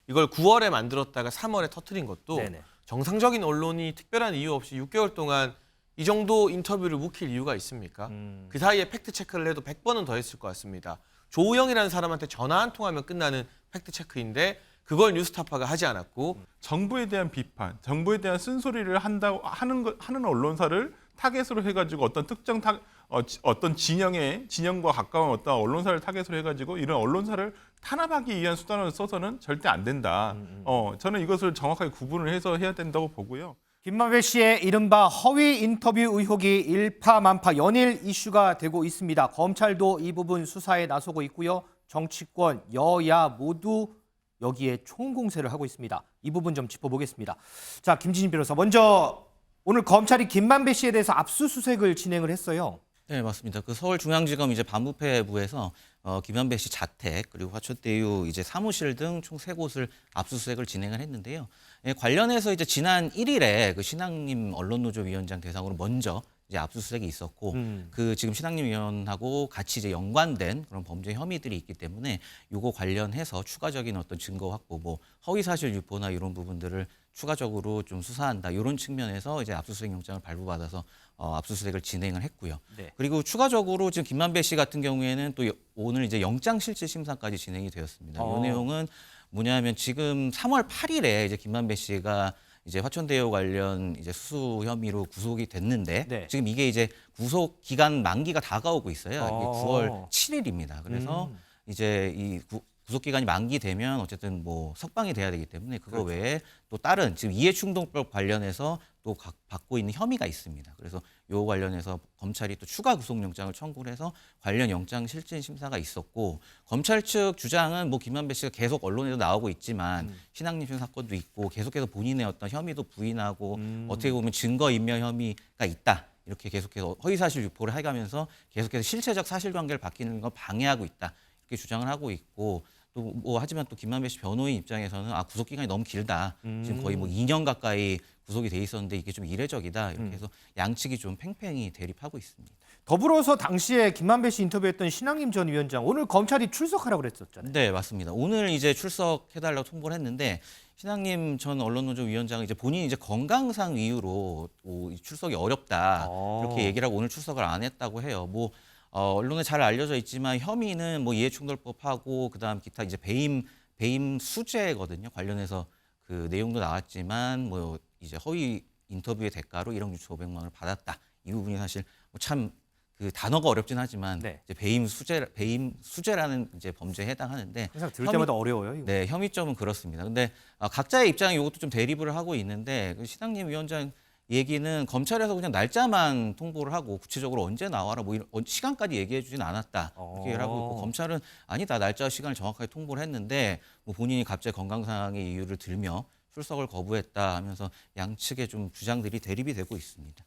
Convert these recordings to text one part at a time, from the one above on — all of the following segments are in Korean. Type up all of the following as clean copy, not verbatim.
이걸 9월에 만들었다가 3월에 터뜨린 것도 네네. 정상적인 언론이 특별한 이유 없이 6개월 동안 이 정도 인터뷰를 묵힐 이유가 있습니까? 그 사이에 팩트체크를 해도 100번은 더 했을 것 같습니다. 조우영이라는 사람한테 전화 한 통하면 끝나는 팩트체크인데 그걸 뉴스타파가 하지 않았고 정부에 대한 비판, 정부에 대한 쓴소리를 하는 언론사를 타겟으로 해가지고 어떤 특정 어떤 진영과 가까운 어떤 언론사를 타겟으로 해가지고 이런 언론사를 탄압하기 위한 수단을 써서는 절대 안 된다. 저는 이것을 정확하게 구분을 해서 해야 된다고 보고요. 김만배 씨의 이른바 허위 인터뷰 의혹이 일파만파 연일 이슈가 되고 있습니다. 검찰도 이 부분 수사에 나서고 있고요. 정치권, 여야 모두 여기에 총공세를 하고 있습니다. 이 부분 좀 짚어보겠습니다. 자, 김진인 변호사, 먼저 오늘 검찰이 김만배 씨에 대해서 압수수색을 진행을 했어요. 네, 맞습니다. 그 서울중앙지검 이제 반부패부에서 김만배 씨 자택 그리고 화천대유 이제 사무실 등 총 3곳을 압수수색을 진행을 했는데요. 예, 관련해서 이제 지난 1일에 그 신앙님 언론노조 위원장 대상으로 먼저 이제 압수수색이 있었고 그 지금 신앙님 위원하고 같이 이제 연관된 그런 범죄 혐의들이 있기 때문에 요거 관련해서 추가적인 어떤 증거 확보, 뭐 허위사실 유포나 이런 부분들을 추가적으로 좀 수사한다 이런 측면에서 이제 압수수색 영장을 발부받아서 압수수색을 진행을 했고요. 네. 그리고 추가적으로 지금 김만배 씨 같은 경우에는 또 오늘 이제 영장실질심사까지 진행이 되었습니다. 이 내용은 뭐냐면 지금 3월 8일에 이제 김만배 씨가 이제 화천대유 관련 이제 수수 혐의로 구속이 됐는데 네. 지금 이게 이제 구속 기간 만기가 다가오고 있어요. 이게 9월 7일입니다. 그래서 이제 이 구속 기간이 만기되면 어쨌든 뭐 석방이 돼야 되기 때문에 그거 그렇죠. 외에 또 다른 지금 이해충동법 관련해서 또 받고 있는 혐의가 있습니다. 그래서 요 관련해서 검찰이 또 추가 구속영장을 청구를 해서 관련 영장 실질 심사가 있었고 검찰 측 주장은 뭐 김만배 씨가 계속 언론에도 나오고 있지만 신앙림 사건도 있고 계속해서 본인의 어떤 혐의도 부인하고 어떻게 보면 증거인멸 혐의가 있다. 이렇게 계속해서 허위사실 유포를 해가면서 계속해서 실체적 사실관계를 바뀌는 걸 방해하고 있다. 이렇게 주장을 하고 있고 또 뭐 하지만 또 김만배 씨 변호인 입장에서는 구속 기간이 너무 길다. 지금 거의 뭐 2년 가까이 구속이 돼 있었는데 이게 좀 이례적이다. 이렇게 해서 양측이 좀 팽팽히 대립하고 있습니다. 더불어서 당시에 김만배 씨 인터뷰했던 신앙림 전 위원장 오늘 검찰이 출석하라고 그랬었잖아요. 네, 맞습니다. 오늘 이제 출석해달라고 통보를 했는데 신앙님 전 언론노조 위원장은 이제 본인이 이제 건강상 이유로 출석이 어렵다 이렇게 얘기를 하고 오늘 출석을 안 했다고 해요. 뭐 언론에 잘 알려져 있지만 혐의는 뭐 이해충돌법하고 그다음 기타 이제 배임 수재거든요. 관련해서 그 내용도 나왔지만 뭐 이제 허위 인터뷰의 대가로 1억 6,500만 원을 받았다. 이 부분이 사실 참 그 단어가 어렵진 하지만 네. 이제 배임 수재라는 이제 범죄에 해당하는데 항상 들을 때마다 어려워요. 이거. 네, 혐의점은 그렇습니다. 근데 각자의 입장이 이것도 좀 대립을 하고 있는데 그 신앙림 위원장 얘기는 검찰에서 그냥 날짜만 통보를 하고 구체적으로 언제 나와라 뭐 이런 시간까지 얘기해 주진 않았다 이렇게 얘기를 하고 있고 검찰은 아니다 날짜와 시간을 정확하게 통보를 했는데 뭐 본인이 갑자기 건강상의 이유를 들며 출석을 거부했다 하면서 양측의 좀 주장들이 대립이 되고 있습니다.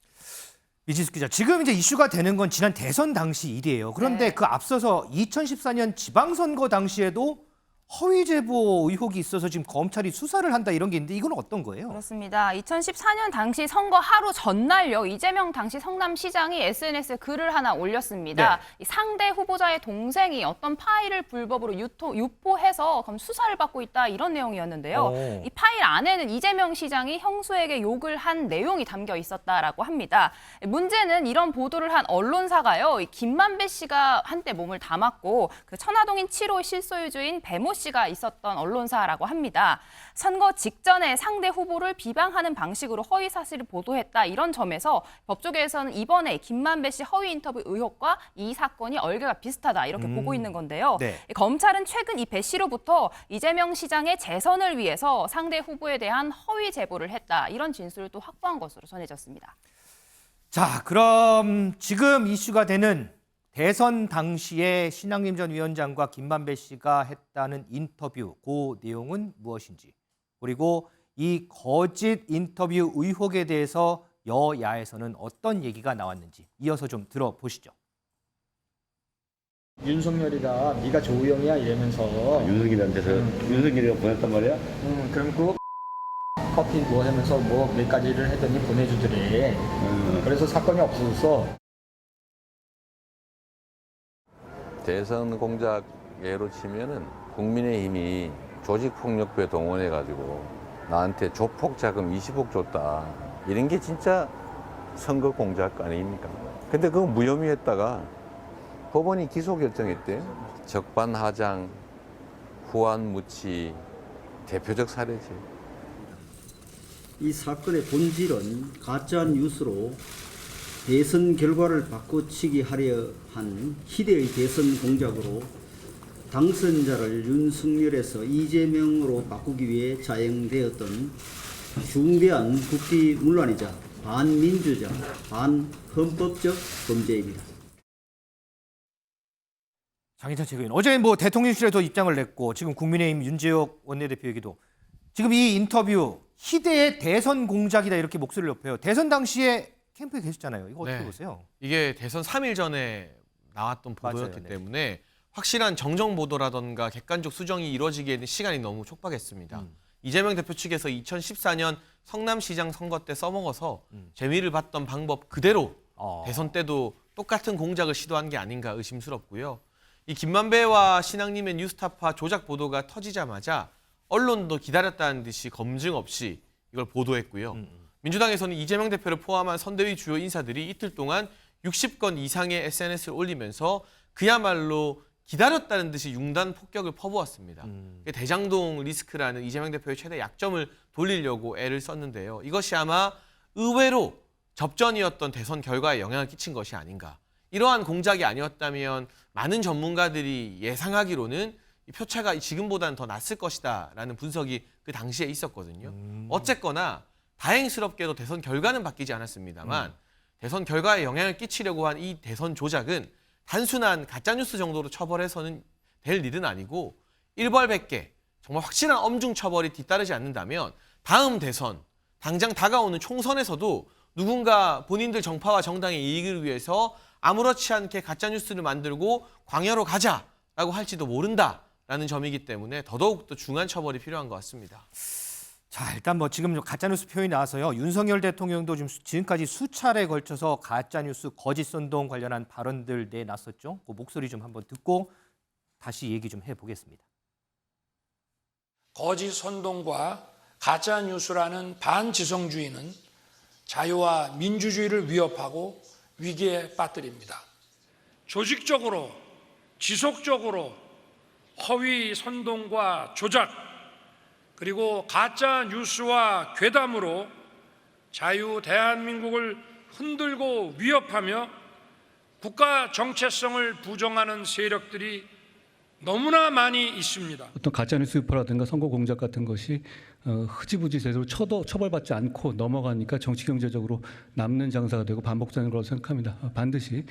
이진숙 기자, 지금 이제 이슈가 되는 건 지난 대선 당시 일이에요. 그런데 네. 그 앞서서 2014년 지방선거 당시에도 허위 제보 의혹이 있어서 지금 검찰이 수사를 한다 이런 게 있는데 이건 어떤 거예요? 그렇습니다. 2014년 당시 선거 하루 전날요. 이재명 당시 성남시장이 SNS에 글을 하나 올렸습니다. 네. 이 상대 후보자의 동생이 어떤 파일을 불법으로 유포해서 그럼 수사를 받고 있다 이런 내용이었는데요. 오. 이 파일 안에는 이재명 시장이 형수에게 욕을 한 내용이 담겨 있었다라고 합니다. 문제는 이런 보도를 한 언론사가요. 이 김만배 씨가 한때 몸을 담았고 그 천화동인 7호 실소유주인 배모 씨가 있었던 언론사라고 합니다. 선거 직전에 상대 후보를 비방하는 방식으로 허위 사실을 보도했다 이런 점에서 법조계에서는 이번에 김만배 씨 허위 인터뷰 의혹과 이 사건이 얼개가 비슷하다 이렇게 보고 있는 건데요. 네. 검찰은 최근 이 배 씨로부터 이재명 시장의 재선을 위해서 상대 후보에 대한 허위 제보를 했다 이런 진술을 또 확보한 것으로 전해졌습니다. 자, 그럼 지금 이슈가 되는 대선 당시에 신앙림 전 위원장과 김만배 씨가 했다는 인터뷰, 그 내용은 무엇인지, 그리고 이 거짓 인터뷰 의혹에 대해서 여야에서는 어떤 얘기가 나왔는지 이어서 좀 들어보시죠. 윤석열이가 네가 조우영이야 이러면서 윤석열한테서 윤석열이가 보냈단 말이야? 그럼 그 커피 뭐 하면서 뭐 몇 가지를 했더니 보내주더래. 그래서 사건이 없어졌어. 대선 공작 예로 치면은 국민의힘이 조직폭력배 동원해가지고 나한테 조폭 자금 20억 줬다. 이런 게 진짜 선거 공작 아닙니까? 근데 그거 무혐의했다가 법원이 기소 결정했대. 적반하장, 후안무치 대표적 사례지. 이 사건의 본질은 가짜 뉴스로 대선 결과를 바꿔치기 하려 한 희대의 대선 공작으로 당선자를 윤석열에서 이재명으로 바꾸기 위해 자행되었던 중대한 국기문란이자 반민주적, 반헌법적 범죄입니다. 장인찬 최고위원, 어제 뭐 대통령실에도 입장을 냈고 지금 국민의힘 윤재욱 원내대표에게도 지금 이 인터뷰 희대의 대선 공작이다 이렇게 목소리를 높여요. 대선 당시에 캠프에 계셨잖아요. 이거 어떻게 네. 보세요? 이게 대선 3일 전에 나왔던 보도였기 맞아요, 네. 때문에 확실한 정정 보도라던가 객관적 수정이 이루어지기에는 시간이 너무 촉박했습니다. 이재명 대표 측에서 2014년 성남시장 선거 때 써먹어서 재미를 봤던 방법 그대로 대선 때도 똑같은 공작을 시도한 게 아닌가 의심스럽고요. 이 김만배와 신앙님의 뉴스타파 조작 보도가 터지자마자 언론도 기다렸다는 듯이 검증 없이 이걸 보도했고요. 민주당에서는 이재명 대표를 포함한 선대위 주요 인사들이 이틀 동안 60건 이상의 SNS를 올리면서 그야말로 기다렸다는 듯이 융단 폭격을 퍼부었습니다. 대장동 리스크라는 이재명 대표의 최대 약점을 돌리려고 애를 썼는데요. 이것이 아마 의외로 접전이었던 대선 결과에 영향을 끼친 것이 아닌가. 이러한 공작이 아니었다면 많은 전문가들이 예상하기로는 이 표차가 지금보다는 더 났을 것이다라는 분석이 그 당시에 있었거든요. 어쨌거나 다행스럽게도 대선 결과는 바뀌지 않았습니다만 대선 결과에 영향을 끼치려고 한 이 대선 조작은 단순한 가짜뉴스 정도로 처벌해서는 될 일은 아니고 일벌백계 정말 확실한 엄중 처벌이 뒤따르지 않는다면 다음 대선, 당장 다가오는 총선에서도 누군가 본인들 정파와 정당의 이익을 위해서 아무렇지 않게 가짜뉴스를 만들고 광야로 가자라고 할지도 모른다라는 점이기 때문에 더더욱 중한 처벌이 필요한 것 같습니다. 자, 일단 뭐 지금 가짜뉴스 표현이 나와서요. 윤석열 대통령도 지금까지 수차례 걸쳐서 가짜뉴스 거짓 선동 관련한 발언들 내놨었죠. 그 목소리 좀 한번 듣고 다시 얘기 좀 해보겠습니다. 거짓 선동과 가짜 뉴스라는 반지성주의는 자유와 민주주의를 위협하고 위기에 빠뜨립니다. 조직적으로 지속적으로 허위 선동과 조작 그리고 가짜 뉴스와 괴담으로 자유 대한민국을 흔들고 위협하며 국가 정체성을 부정하는 세력들이 너무나 많이 있습니다. 어떤 가짜뉴스 유포라든가 선거 공작 같은 것이 흐지부지 제대로 처벌받지 않고 넘어가니까 정치 경제적으로 남는 장사가 되고 반복되는 거라고 생각합니다. 반드시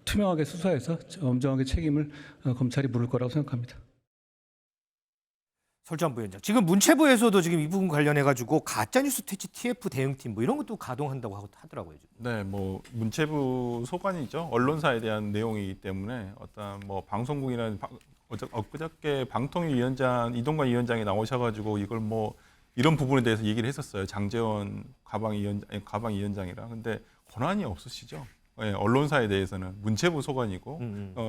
투명하게 수사해서 엄정하게 책임을 검찰이 물을 거라고 생각합니다. 설전 부위원장, 지금 문체부에서도 지금 이 부분 관련해 가지고 가짜뉴스 퇴치 TF 대응팀 뭐 이런 것도 가동한다고 하더라고요. 지금. 네, 뭐 문체부 소관이죠. 언론사에 대한 내용이기 때문에 어떤 뭐 방송국이나 엊그저께 방통위원장 이동관 위원장이 나오셔가지고 이걸 뭐 이런 부분에 대해서 얘기를 했었어요. 장제원 가방위원장이랑. 근데 권한이 없으시죠. 네, 언론사에 대해서는 문체부 소관이고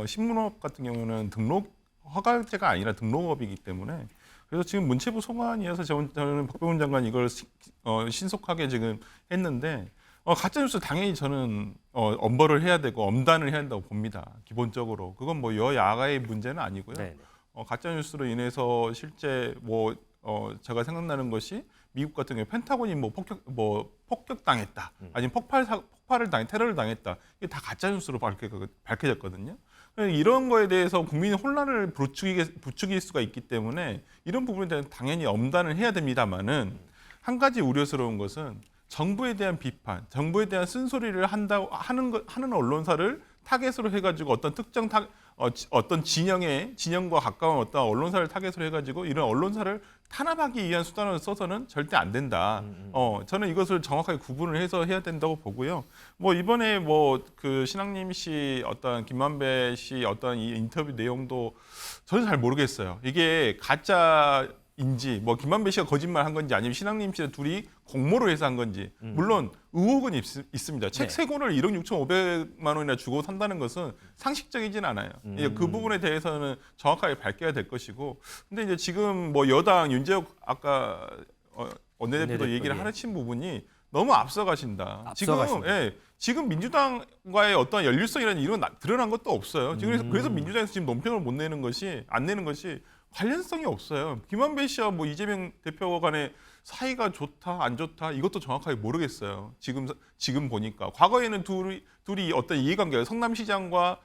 신문업 같은 경우는 등록 허가제가 아니라 등록업이기 때문에. 그래서 지금 문체부 소관이어서 저는 박병훈 장관 이걸 신속하게 지금 했는데 가짜뉴스 당연히 저는 엄벌을 해야 되고 엄단을 해야 한다고 봅니다. 기본적으로 그건 뭐 여야가의 문제는 아니고요. 가짜뉴스로 인해서 실제 뭐 제가 생각나는 것이 미국 같은 경우에 펜타곤이 뭐 폭격당했다, 아니면 폭발을 테러를 당했다. 이게 다 가짜뉴스로 밝혀졌거든요. 이런 거에 대해서 국민의 혼란을 부추길 수가 있기 때문에 이런 부분에 대해서 당연히 엄단을 해야 됩니다만은 한 가지 우려스러운 것은 정부에 대한 비판, 정부에 대한 쓴소리를 하는 언론사를 타겟으로 해가지고 어떤 특정 어떤 진영과 가까운 어떤 언론사를 타겟으로 해가지고 이런 언론사를 탄압하기 위한 수단을 써서는 절대 안 된다. 저는 이것을 정확하게 구분을 해서 해야 된다고 보고요. 뭐 이번에 뭐 그 신앙님 씨 어떤 김만배 씨 어떤 이 인터뷰 내용도 저는 잘 모르겠어요. 이게 가짜 인지 뭐 김만배 씨가 거짓말한 건지 아니면 신학님 씨가 둘이 공모를 해서 한 건지 물론 의혹은 있습니다. 책 세 권을 1억 6,500만 원이나 주고 산다는 것은 상식적이진 않아요. 그 부분에 대해서는 정확하게 밝혀야 될 것이고 근데 이제 지금 뭐 여당 윤재욱 아까 원내대표도 얘기를 하신 부분이 너무 앞서가신다. 지금 민주당과의 어떤 연륜성이라는 이런 드러난 것도 없어요. 지금 그래서 민주당에서 지금 논평을 못 내는 것이 안 내는 것이 관련성이 없어요. 김만배 씨와 뭐 이재명 대표 간의 사이가 좋다 안 좋다 이것도 정확하게 모르겠어요. 지금 보니까 과거에는 둘이 어떤 이해관계가 성남시장과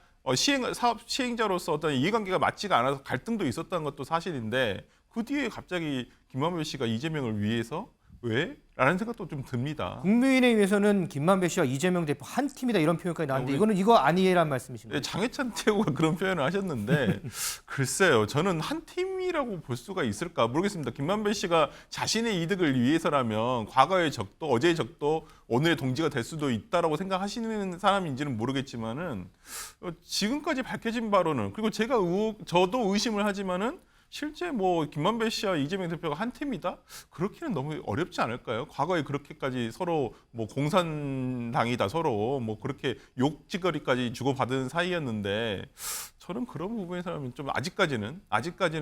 사업 시행자로서 어떤 이해관계가 맞지가 않아서 갈등도 있었다는 것도 사실인데 그 뒤에 갑자기 김만배 씨가 이재명을 위해서 왜? 라는 생각도 좀 듭니다. 국민의힘에서는 김만배 씨와 이재명 대표 한 팀이다 이런 표현까지 나왔는데 이거 아니에란 말씀이신가요? 장해찬 최고가 그런 표현을 하셨는데 글쎄요. 저는 한 팀이라고 볼 수가 있을까 모르겠습니다. 김만배 씨가 자신의 이득을 위해서라면 과거의 적도 어제의 적도 오늘의 동지가 될 수도 있다라고 생각하시는 사람인지는 모르겠지만은 지금까지 밝혀진 바로는 그리고 저도 의심을 하지만은 실제 뭐 김만배 씨와 이재명 대표가 한 팀이다? 그렇게는 너무 어렵지 않을까요? 과거에 그렇게까지 서로 뭐 공산당이다 서로 뭐 그렇게 욕지거리까지 주고받은 사이였는데 저는 그런 부분에서는 좀 아직까지는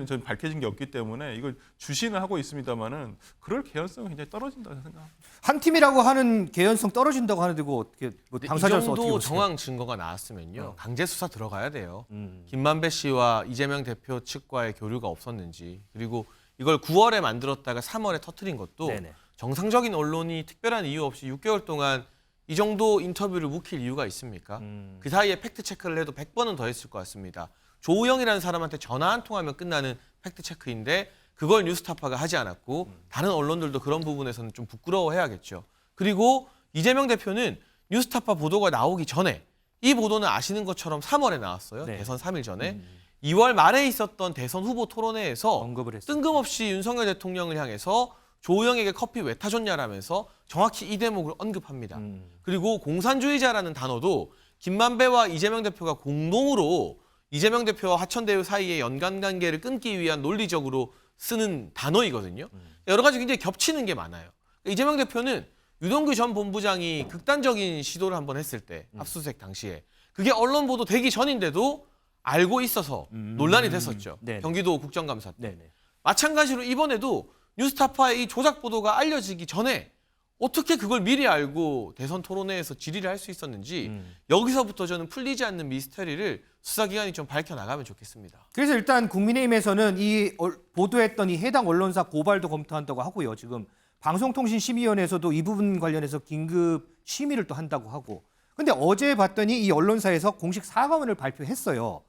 저는 밝혀진 게 없기 때문에 이걸 주시는 하고 있습니다만은 그럴 개연성은 굉장히 떨어진다고 생각합니다. 한 팀이라고 하는 개연성 떨어진다고 하는데 어떻게 뭐 당사자로서 이 어떻게 정도 보세요? 정황 증거가 나왔으면요 강제 수사 들어가야 돼요. 김만배 씨와 이재명 대표 측과의 교류가 없었는지 그리고 이걸 9월에 만들었다가 3월에 터뜨린 것도 네네. 정상적인 언론이 특별한 이유 없이 6개월 동안 이 정도 인터뷰를 묵힐 이유가 있습니까? 그 사이에 팩트 체크를 해도 100번은 더 했을 것 같습니다. 조우영이라는 사람한테 전화 한 통하면 끝나는 팩트 체크인데 그걸 뉴스타파가 하지 않았고 다른 언론들도 그런 부분에서는 좀 부끄러워해야겠죠. 그리고 이재명 대표는 뉴스타파 보도가 나오기 전에 이 보도는 아시는 것처럼 3월에 나왔어요. 네. 대선 3일 전에. 2월 말에 있었던 대선 후보 토론회에서 언급을 했어요. 뜬금없이 윤석열 대통령을 향해서 조우영에게 커피 왜 타줬냐라면서 정확히 이 대목을 언급합니다. 그리고 공산주의자라는 단어도 김만배와 이재명 대표가 공동으로 이재명 대표와 화천대유 사이의 연관관계를 끊기 위한 논리적으로 쓰는 단어이거든요. 여러 가지 굉장히 겹치는 게 많아요. 이재명 대표는 유동규 전 본부장이 극단적인 시도를 한번 했을 때 압수수색 당시에 그게 언론 보도 되기 전인데도 알고 있어서 논란이 됐었죠. 네네. 경기도 국정감사 때. 네네. 마찬가지로 이번에도 뉴스타파의 이 조작 보도가 알려지기 전에 어떻게 그걸 미리 알고 대선 토론회에서 질의를 할 수 있었는지 여기서부터 저는 풀리지 않는 미스터리를 수사기관이 좀 밝혀나가면 좋겠습니다. 그래서 일단 국민의힘에서는 이 보도했던 이 해당 언론사 고발도 검토한다고 하고요. 지금 방송통신심의위원회에서도 이 부분 관련해서 긴급 심의를 또 한다고 하고. 근데 어제 봤더니 이 언론사에서 공식 사과문을 발표했어요.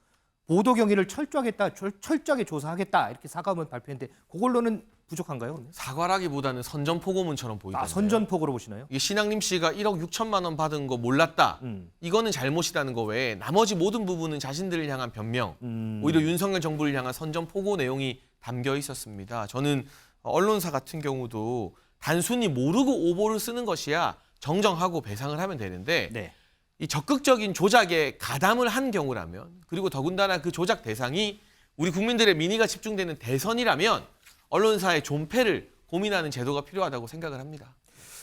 보도 경위를 철저하게 조사하겠다 이렇게 사과문 발표했는데 그걸로는 부족한가요? 그러면? 사과라기보다는 선전포고문처럼 보이던데요. 선전포고로 보시나요? 이게 신학님 씨가 1억 6천만 원 받은 거 몰랐다. 이거는 잘못이라는 거 외에 나머지 모든 부분은 자신들을 향한 변명, 오히려 윤석열 정부를 향한 선전포고 내용이 담겨 있었습니다. 저는 언론사 같은 경우도 단순히 모르고 오보를 쓰는 것이야 정정하고 배상을 하면 되는데 네. 이 적극적인 조작에 가담을 한 경우라면 그리고 더군다나 그 조작 대상이 우리 국민들의 민의가 집중되는 대선이라면 언론사의 존폐를 고민하는 제도가 필요하다고 생각을 합니다.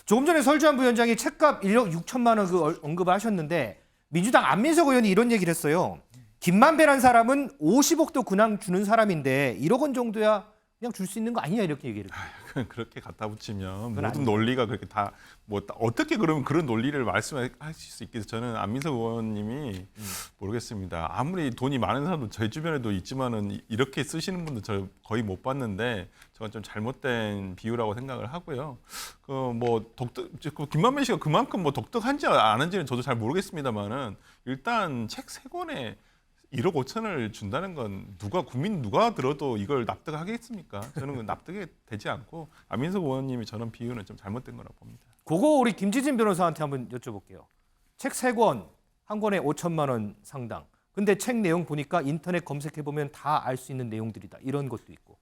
조금 전에 설주한 부위원장이 책값 1억 6천만 원 그 언급을 하셨는데 민주당 안민석 의원이 이런 얘기를 했어요. 김만배란 사람은 50억도 그냥 주는 사람인데 1억 원 정도야 그냥 줄 수 있는 거 아니냐 이렇게 얘기를 해요. 그렇게 갖다 붙이면 모든 아니죠. 논리가 그렇게 다 뭐 어떻게 그러면 그런 논리를 말씀하실 수 있겠어요? 저는 안민석 의원님이 모르겠습니다. 아무리 돈이 많은 사람도 저희 주변에도 있지만은 이렇게 쓰시는 분들 저 거의 못 봤는데 저건 좀 잘못된 비유라고 생각을 하고요. 김만배 씨가 그만큼 뭐 독특한지 아는지는 저도 잘 모르겠습니다만은 일단 책 3권에 1억 5천을 준다는 건 국민 누가 들어도 이걸 납득하겠습니까? 저는 그 납득이 되지 않고 안민석 의원님이 저는 비유는 좀 잘못된 거라고 봅니다. 그거 우리 김지진 변호사한테 한번 여쭤볼게요. 책 3권, 한 권에 5천만 원 상당. 근데 책 내용 보니까 인터넷 검색해보면 다 알 수 있는 내용들이다. 이런 것도 있고.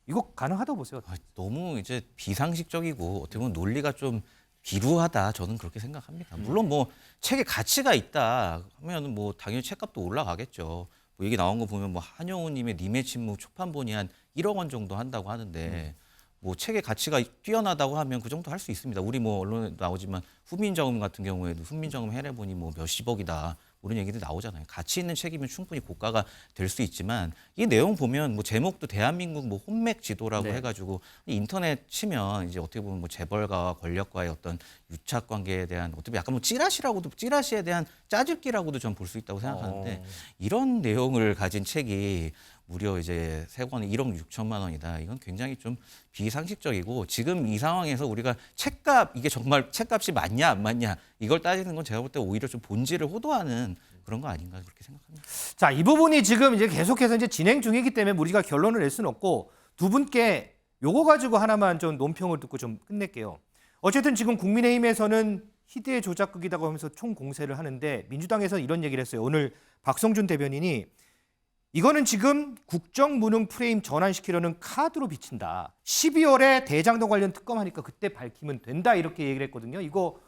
이거 가능하다고 보세요? 너무 이제 비상식적이고 어떻게 보면 논리가 좀 비루하다 저는 그렇게 생각합니다. 물론 뭐 책에 가치가 있다 하면 뭐 당연히 책값도 올라가겠죠. 뭐 얘기 나온 거 보면 뭐 한영우님의 님의 침묵 초판본이 한 1억 원 정도 한다고 하는데 뭐 책의 가치가 뛰어나다고 하면 그 정도 할 수 있습니다. 우리 뭐 언론에 나오지만 훈민정음 같은 경우에도 훈민정음 해례본이 뭐 몇십억이다. 이런 얘기도 나오잖아요. 가치 있는 책이면 충분히 고가가 될 수 있지만 이 내용 보면 뭐 제목도 대한민국 뭐 혼맥 지도라고 해가지고 인터넷 치면 이제 어떻게 보면 뭐 재벌가와 권력과의 어떤 유착 관계에 대한 어떻게 보면 약간 뭐 찌라시에 대한 짜집기라고도 전 볼 수 있다고 생각하는데 이런 내용을 가진 책이 무려 이제 세 권에 1억 6천만 원이다. 이건 굉장히 좀 비상식적이고 지금 이 상황에서 우리가 책값 이게 정말 책값이 맞냐 안 맞냐 이걸 따지는 건 제가 볼 때 오히려 좀 본질을 호도하는 그런 거 아닌가 그렇게 생각합니다. 자, 이 부분이 지금 이제 계속해서 이제 진행 중이기 때문에 우리가 결론을 낼 수는 없고 두 분께 요거 가지고 하나만 좀 논평을 듣고 좀 끝낼게요. 어쨌든 지금 국민의힘에서는 희대의 조작극이라고 하면서 총공세를 하는데 민주당에서 이런 얘기를 했어요. 오늘 박성준 대변인이 이거는 지금 국정무능 프레임 전환시키려는 카드로 비친다. 12월에 대장동 관련 특검하니까 그때 밝히면 된다 이렇게 얘기를 했거든요. 이거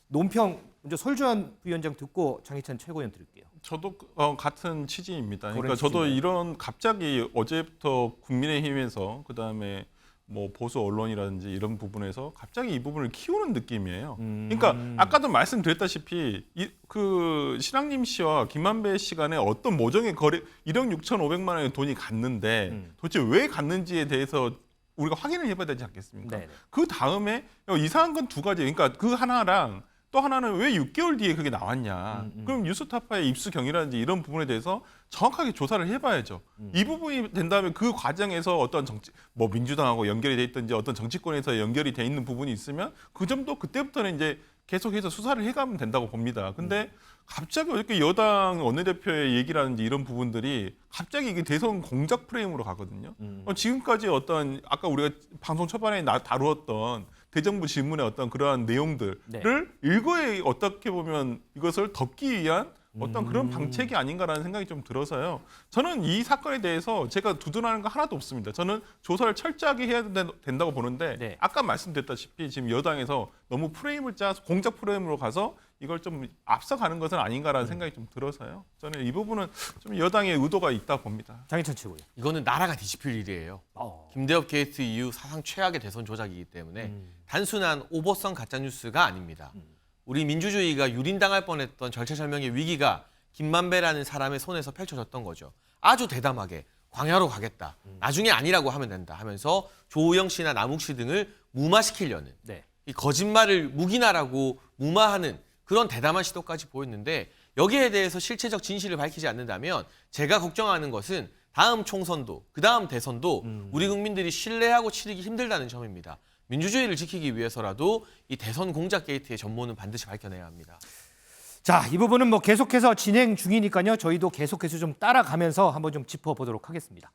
논평 먼저 설주환 부위원장 듣고 장희찬 최고위원 드릴게요. 저도 같은 취지입니다. 그러니까 그런 저도 취지인가요? 이런 갑자기 어제부터 국민의힘에서 그다음에 뭐 보수 언론이라든지 이런 부분에서 갑자기 이 부분을 키우는 느낌이에요. 그러니까 아까도 말씀드렸다시피 그 신학님 씨와 김만배 씨 간에 어떤 모종의 거래 1억 6,500만 원의 돈이 갔는데 도대체 왜 갔는지에 대해서 우리가 확인을 해봐야 되지 않겠습니까? 네네. 그 다음에 이상한 건 두 가지. 그러니까 그 하나랑 또 하나는 왜 6개월 뒤에 그게 나왔냐. 그럼 뉴스타파의 입수 경위라든지 이런 부분에 대해서 정확하게 조사를 해봐야죠. 이 부분이 된다면 그 과정에서 어떤 뭐 민주당하고 연결이 돼 있든지 어떤 정치권에서 연결이 돼 있는 부분이 있으면 그 점도 그때부터는 이제 계속해서 수사를 해가면 된다고 봅니다. 근데 갑자기 어저께 여당 원내대표의 얘기라든지 이런 부분들이 갑자기 이게 대선 공작 프레임으로 가거든요. 지금까지 어떤 아까 우리가 방송 초반에 다루었던 대정부 질문의 어떤 그러한 내용들을 일거에 어떻게 보면 이것을 덮기 위한 어떤 그런 방책이 아닌가라는 생각이 좀 들어서요. 저는 이 사건에 대해서 제가 두둔하는 거 하나도 없습니다. 저는 조사를 철저하게 해야 된다고 보는데 아까 말씀드렸다시피 지금 여당에서 너무 프레임을 짜서 공작 프레임으로 가서 이걸 좀 앞서가는 것은 아닌가라는 생각이 좀 들어서요. 저는 이 부분은 좀 여당의 의도가 있다 봅니다. 장희찬 최고위원. 이거는 나라가 뒤집힐 일이에요. 김대엽 게이트 이후 사상 최악의 대선 조작이기 때문에 단순한 오버성 가짜뉴스가 아닙니다. 우리 민주주의가 유린당할 뻔했던 절체절명의 위기가 김만배라는 사람의 손에서 펼쳐졌던 거죠. 아주 대담하게 광야로 가겠다. 나중에 아니라고 하면 된다 하면서 조우영 씨나 남욱 씨 등을 무마시키려는 이 거짓말을 묵인하라고 무마하는 그런 대담한 시도까지 보였는데 여기에 대해서 실체적 진실을 밝히지 않는다면 제가 걱정하는 것은 다음 총선도 그다음 대선도 우리 국민들이 신뢰하고 치르기 힘들다는 점입니다. 민주주의를 지키기 위해서라도 이 대선 공작 게이트의 전모는 반드시 밝혀내야 합니다. 자, 이 부분은 뭐 계속해서 진행 중이니까요. 저희도 계속해서 좀 따라가면서 한번 좀 짚어보도록 하겠습니다.